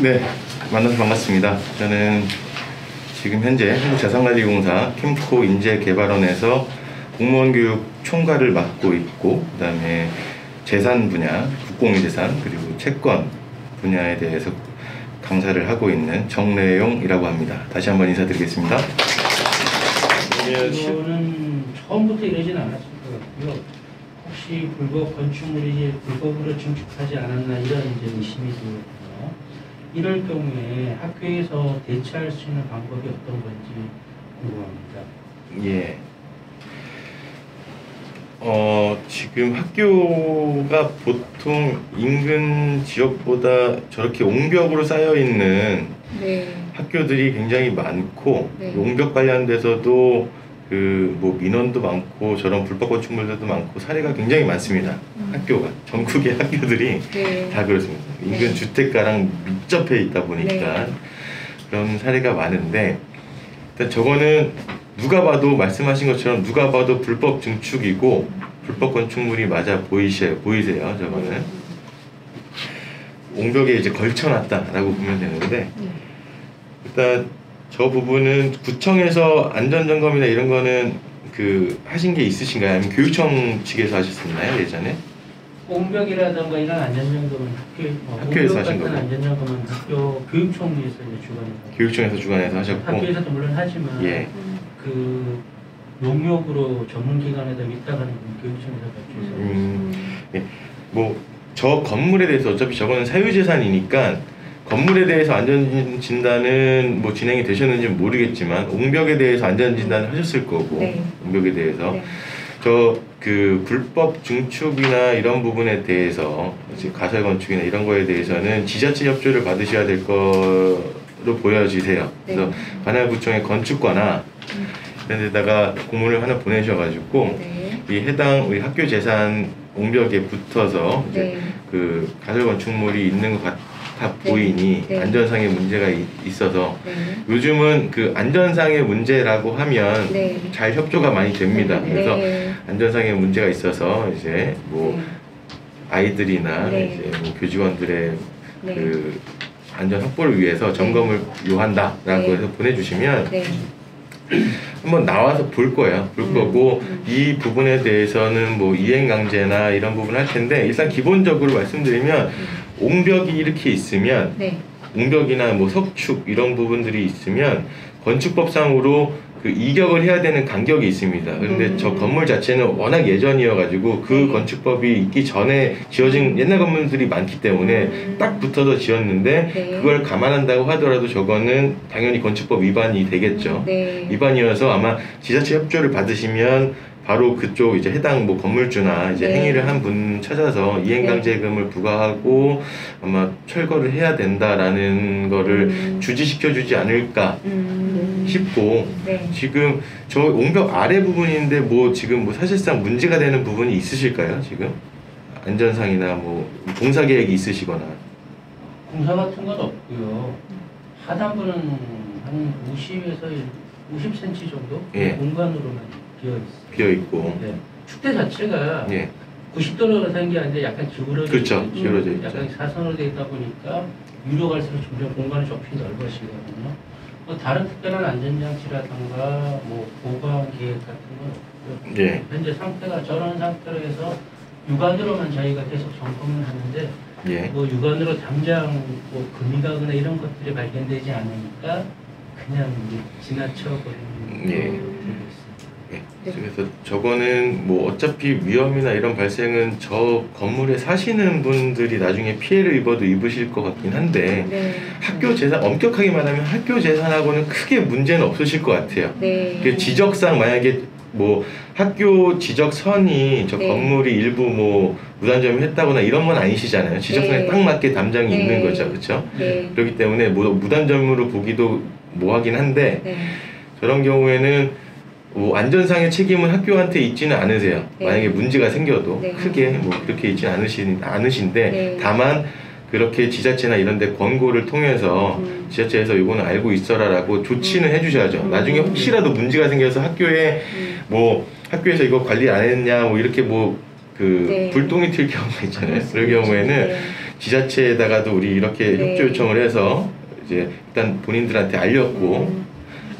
네, 만나서 반갑습니다. 저는 지금 현재 한국자산관리공사 캠코 인재개발원에서 공무원 교육 총괄을 맡고 있고, 그 다음에 재산 분야, 국공유재산 그리고 채권 분야에 대해서 강사를 하고 있는 정래용이라고 합니다. 다시 한번 인사드리겠습니다. 저는 처음부터 이러진 않았을 것 같고요. 혹시 불법 건축물이 불법으로 증축하지 않았나 이런 이제 의심이 들거든요. 이럴 경우에 학교에서 대처할 수 있는 방법이 어떤 건지 궁금합니다. 예. 지금 학교가 보통 인근 지역보다 저렇게 옹벽으로 쌓여 있는 학교들이 굉장히 많고, 옹벽 관련돼서도 뭐 민원도 많고 저런 불법 건축물들도 많고 사례가 굉장히 많습니다. 학교가 전국의 학교들이 다 그렇습니다. 인근 주택가랑 밀접해 있다 보니까 그런 사례가 많은데, 일단 저거는 누가 봐도 말씀하신 것처럼 누가 봐도 불법 증축이고 불법 건축물이 맞아 보이세요. 저거는 옹벽에 이제 걸쳐놨다라고 보면 되는데, 일단 저 부분은 구청에서 안전점검이나 이런 거는 하신 게 있으신가요? 아니면 교육청 측에서 하셨었나요, 예전에? 옹벽이라든가 이런 안전점검은 학교에서 하신 거고, 안전점검은 학교 교육청에서 주관해서, 교육청에서 주관해서 하셨고, 학교에서도 물론 하지만 용역으로 전문기관에다 위탁하는 건 교육청에서 발주해서 뭐 저 건물에 대해서 어차피 저거는 사유재산이니까 건물에 대해서 안전진단은 뭐 진행이 되셨는지는 모르겠지만 옹벽에 대해서 안전진단을 하셨을 거고, 옹벽에 대해서 불법 증축이나 이런 부분에 대해서 가설건축이나 이런 거에 대해서는 지자체 협조를 받으셔야 될 거로 보여지세요. 그래서 관할구청의 건축과나 이런 데다가 공문을 하나 보내셔가지고 이 해당 우리 학교 재산 옹벽에 붙어서 이제 가설 건축물이 있는 것 같아 보이니 안전상의 문제가 있어서 요즘은 안전상의 문제라고 하면 잘 협조가 많이 됩니다. 그래서 안전상의 문제가 있어서 이제 뭐 아이들이나 이제 뭐 교직원들의 안전 확보를 위해서 점검을 요한다라고 해서 보내주시면 한번 나와서 볼 거예요. 볼 거고, 이 부분에 대해서는 뭐 이행강제나 이런 부분 할 텐데, 일단 기본적으로 말씀드리면 옹벽이 이렇게 있으면 옹벽이나 뭐 석축 이런 부분들이 있으면 건축법상으로 이격을 해야 되는 간격이 있습니다. 그런데 저 건물 자체는 워낙 예전이어가지고 건축법이 있기 전에 지어진 옛날 건물들이 많기 때문에 딱 붙어서 지었는데, 그걸 감안한다고 하더라도 저거는 당연히 건축법 위반이 되겠죠. 위반이어서 아마 지자체 협조를 받으시면 바로 그쪽 이제 해당 뭐 건물주나 이제 행위를 한 분 찾아서 이행강제금을 부과하고 아마 철거를 해야 된다라는 거를 주지시켜 주지 않을까 싶고, 지금 저 옹벽 아래 부분인데 뭐 지금 뭐 사실상 문제가 되는 부분이 있으실까요? 지금 안전상이나 뭐 공사 계획이 있으시거나. 공사 같은 건 없고요. 하단부는 한 50에서 50cm 정도 공간으로만 비어있고, 축대 자체가 90도로 된 게 아닌데 약간 기울어져 있죠. 약간 사선으로 되어 있다 보니까 위로 갈수록 점점 공간이 좁히 넓어지거든요. 뭐 다른 특별한 안전장치라든가 뭐 보강 계획 같은 건 없고요. 현재 상태가 저런 상태로 해서 육안으로만 저희가 계속 점검을 하는데 뭐 육안으로 당장 뭐 금이 가거나 이런 것들이 발견되지 않으니까 그냥 지나쳐 버리는 그래서 저거는 뭐 어차피 위험이나 이런 발생은 저 건물에 사시는 분들이 나중에 피해를 입어도 입으실 것 같긴 한데, 학교 재산, 엄격하게 말하면 학교 재산하고는 크게 문제는 없으실 것 같아요. 지적상 만약에 뭐 학교 지적선이 저 건물이 일부 뭐 무단점을 했다거나 이런 건 아니시잖아요. 지적선에 딱 맞게 담장이 있는 거죠, 그렇죠? 그렇기 때문에 뭐 무단점으로 보기도 뭐하긴 한데, 저런 경우에는 뭐 안전상의 책임은 학교한테 있지는 않으세요. 만약에 문제가 생겨도 크게 뭐 그렇게 있지는 않으신데, 다만 그렇게 지자체나 이런 데 권고를 통해서 지자체에서 이거는 알고 있어라라고 조치는 해주셔야죠. 나중에 혹시라도 문제가 생겨서 학교에 뭐 학교에서 이거 관리 안 했냐 뭐 이렇게 뭐 불똥이 튈 경우가 있잖아요. 그럴 경우에는 지자체에다가도 우리 이렇게 네. 협조 요청을 해서 이제 일단 본인들한테 알렸고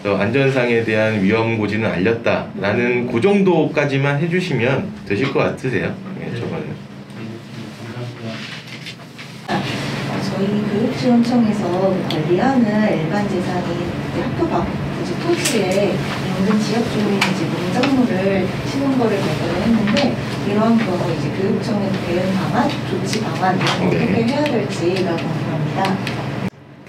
안전상에 대한 위험 고지는 알렸다라는 그 정도까지만 해주시면 되실 것 같으세요? 네, 저거는. 저희 교육지원청에서 관리하는 일반 재산이 학교 밖 토지에 인근 지역 주민 농작물을 심은 거를 발견을 했는데 이러한 경우 이제 교육청의 대응 방안, 조치 방안 어떻게 해야 될지가 궁금합니다.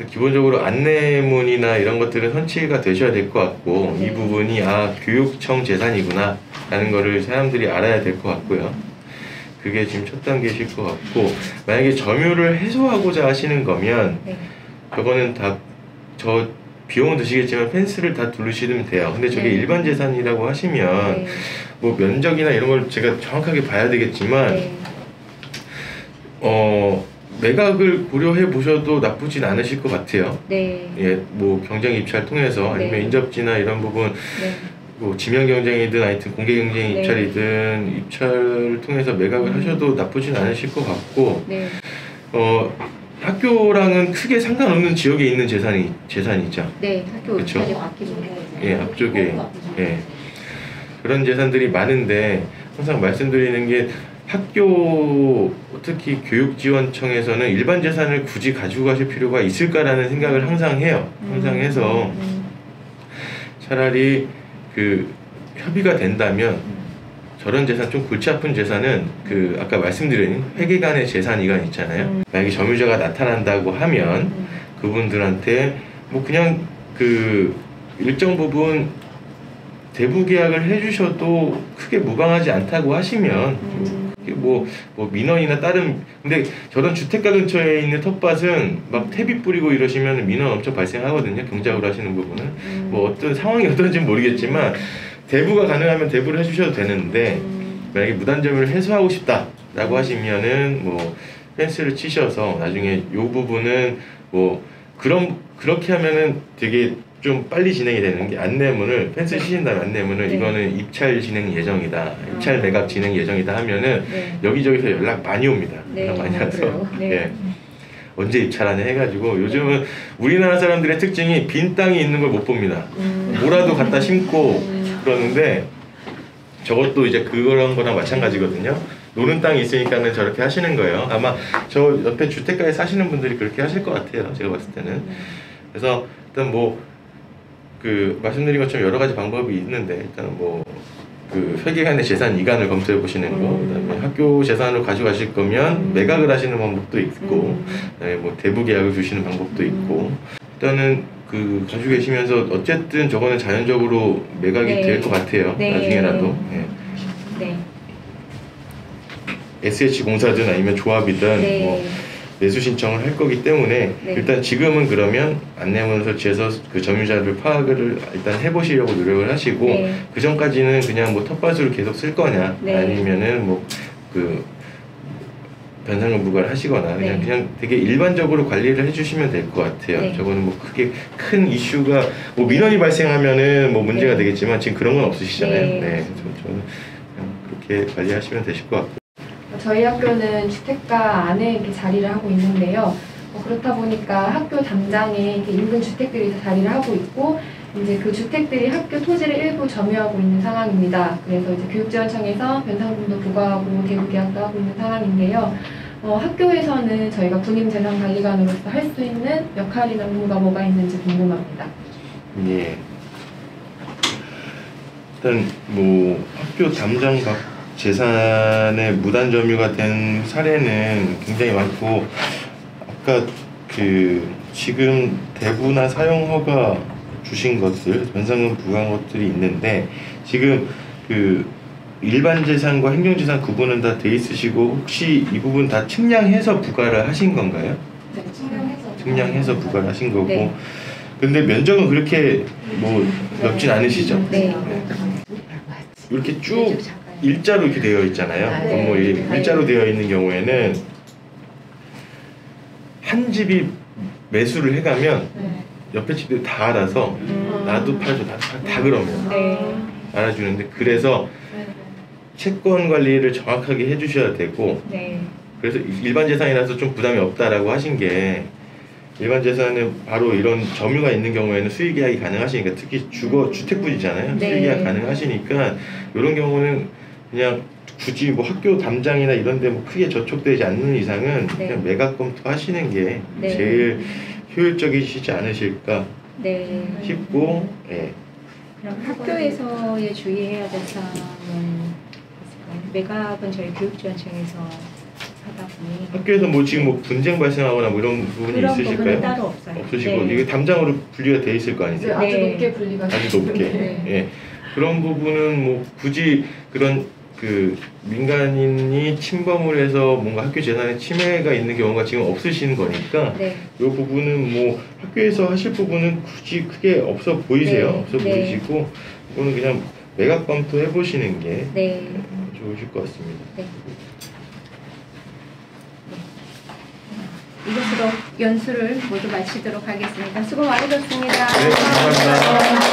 기본적으로 안내문이나 이런 것들은 선치가 되셔야 될 것 같고 이 부분이 교육청 재산이구나 라는 거를 사람들이 알아야 될 것 같고요. 그게 지금 첫 단계실 것 같고 만약에 점유를 해소하고자 하시는 거면 저거는 다 비용은 드시겠지만 펜스를 다 두르시면 돼요. 근데 저게 일반 재산이라고 하시면 뭐 면적이나 이런 걸 제가 정확하게 봐야 되겠지만 매각을 고려해 보셔도 나쁘진 않으실 것 같아요. 예, 뭐 경쟁 입찰 통해서 아니면 인접지나 이런 부분 뭐 지명 경쟁이든 하여튼 공개 경쟁 입찰이든 입찰을 통해서 매각을 하셔도 나쁘진 않으실 것 같고 학교랑은 크게 상관없는 지역에 있는 재산이죠. 네, 학교 그쵸? 입찰이 바뀌는 게 예, 앞쪽에 그런 재산들이 많은데 항상 말씀드리는 게 학교 특히 교육지원청에서는 일반 재산을 굳이 가지고 가실 필요가 있을까라는 생각을 항상 해요. 항상 해서 차라리 그 협의가 된다면 저런 재산 좀 골치 아픈 재산은 그 아까 말씀드린 회계간의 재산이간 있잖아요. 만약에 점유자가 나타난다고 하면 그분들한테 뭐 그냥 그 일정 부분 대부 계약을 해주셔도 크게 무방하지 않다고 하시면 뭐 민원이나 다른 근데 저런 주택가 근처에 있는 텃밭은 막 퇴비 뿌리고 이러시면 민원 엄청 발생하거든요. 경작으로 하시는 부분은 뭐 어떤 상황이 어떤지는 모르겠지만 대부가 가능하면 대부를 해주셔도 되는데 만약에 무단점유를 해소하고 싶다라고 하시면은 뭐 펜스를 치셔서 나중에 요 부분은 뭐 그렇게 하면은 되게 좀 빨리 진행이 되는 게 안내문을 펜스 치신 다음에 안내문을 이거는 입찰 진행 예정이다, 입찰 매각 진행 예정이다 하면은 여기저기서 연락 많이 옵니다. 연락 많이 와서 언제 입찰하냐 해가지고 요즘은 우리나라 사람들의 특징이 빈 땅이 있는 걸 못 봅니다. 뭐라도 갖다 심고 그러는데 저것도 이제 그런 거랑 마찬가지거든요. 노는 땅이 있으니까는 저렇게 하시는 거예요. 아마 저 옆에 주택가에 사시는 분들이 그렇게 하실 것 같아요. 제가 봤을 때는. 그래서 일단 뭐 그 말씀드린 것처럼 여러 가지 방법이 있는데 일단 뭐 그 회계간의 재산 이관을 검토해 보시는 거, 그다음에 학교 재산을 가져가실 거면 매각을 하시는 방법도 있고, 그다음에 뭐 대부 계약을 주시는 방법도 있고, 일단은 그 가지고 계시면서 어쨌든 저거는 자연적으로 매각이 될 것 같아요. 나중에라도. SH공사든 아니면 조합이든 뭐 매수 신청을 할 거기 때문에 일단 지금은 그러면 안내문을 설치해서 그 점유자를 파악을 일단 해보시려고 노력을 하시고 그 전까지는 그냥 뭐 텃밭으로 계속 쓸 거냐 아니면은 뭐 그 변상금 부과를 하시거나 그냥 되게 일반적으로 관리를 해주시면 될 것 같아요. 저거는 뭐 크게 큰 이슈가 뭐 민원이 발생하면은 뭐 문제가 되겠지만 지금 그런 건 없으시잖아요. 저는 그냥 그렇게 관리하시면 되실 것 같고. 저희 학교는 주택가 안에 이렇게 자리를 하고 있는데요. 그렇다 보니까 학교 담장에 이렇게 인근 주택들이 자리를 하고 있고 이제 그 주택들이 학교 토지를 일부 점유하고 있는 상황입니다. 그래서 이제 교육지원청에서 변상금도 부과하고 대부 계약도 하고 있는 상황인데요. 학교에서는 저희가 군임재산관리관으로서 할 수 있는 역할이나 의무가 뭐가 있는지 궁금합니다. 예. 일단 뭐 학교 담장 각 재산의 무단 점유가 된 사례는 굉장히 많고 아까 그 지금 대부나 사용 허가 주신 것들 변상금 부과한 것들이 있는데 지금 그 일반 재산과 행정 재산 구분은 다 돼 있으시고 혹시 이 부분 다 측량해서 부과를 하신 건가요? 네, 측량해서 부과를 하신 거고 근데 면적은 그렇게 뭐 넓진 않으시죠? 이렇게 쭉 일자로 이렇게 되어 있잖아요. 건물이 일자로 되어 있는 경우에는 한 집이 매수를 해가면 옆에 집들이 다 알아서 나도 팔죠, 다 그러면 알아주는데 그래서 채권 관리를 정확하게 해주셔야 되고 그래서 일반 재산이라서 좀 부담이 없다라고 하신 게 일반 재산은 바로 이런 점유가 있는 경우에는 수익 계약이 가능하시니까 특히 주택부지잖아요. 네. 수익 계약 가능하시니까 이런 경우는 그냥 굳이 뭐 학교 담장이나 이런 데 뭐 크게 저촉되지 않는 이상은 네. 그냥 매각 검토하시는 게 네. 제일 효율적이시지 않으실까 네. 싶고 예. 그럼 학교에서의 주의해야 될 사항은 있을까요? 매각은 저희 교육지원청에서 하다 보니 학교에서 뭐 지금 뭐 분쟁 발생하거나 뭐 이런 부분이 그런 부분은 있으실까요? 따로 없어요. 없으시고 네. 이게 담장으로 분리가 돼 있을 거 이제 아니세요? 아주 네. 높게 분리가 아주 높게. 네. 예. 그런 부분은 뭐 굳이 그런 그 민간인이 침범을 해서 뭔가 학교 재산에 침해가 있는 경우가 지금 없으신 거니까 네. 이 부분은 뭐 학교에서 하실 부분은 굳이 크게 없어 보이세요. 네. 없어 네. 보이시고 이거는 그냥 매각 검토해 보시는 게 네. 좋으실 것 같습니다. 네. 이것으로 연수를 모두 마치도록 하겠습니다. 수고 많으셨습니다. 네, 감사합니다.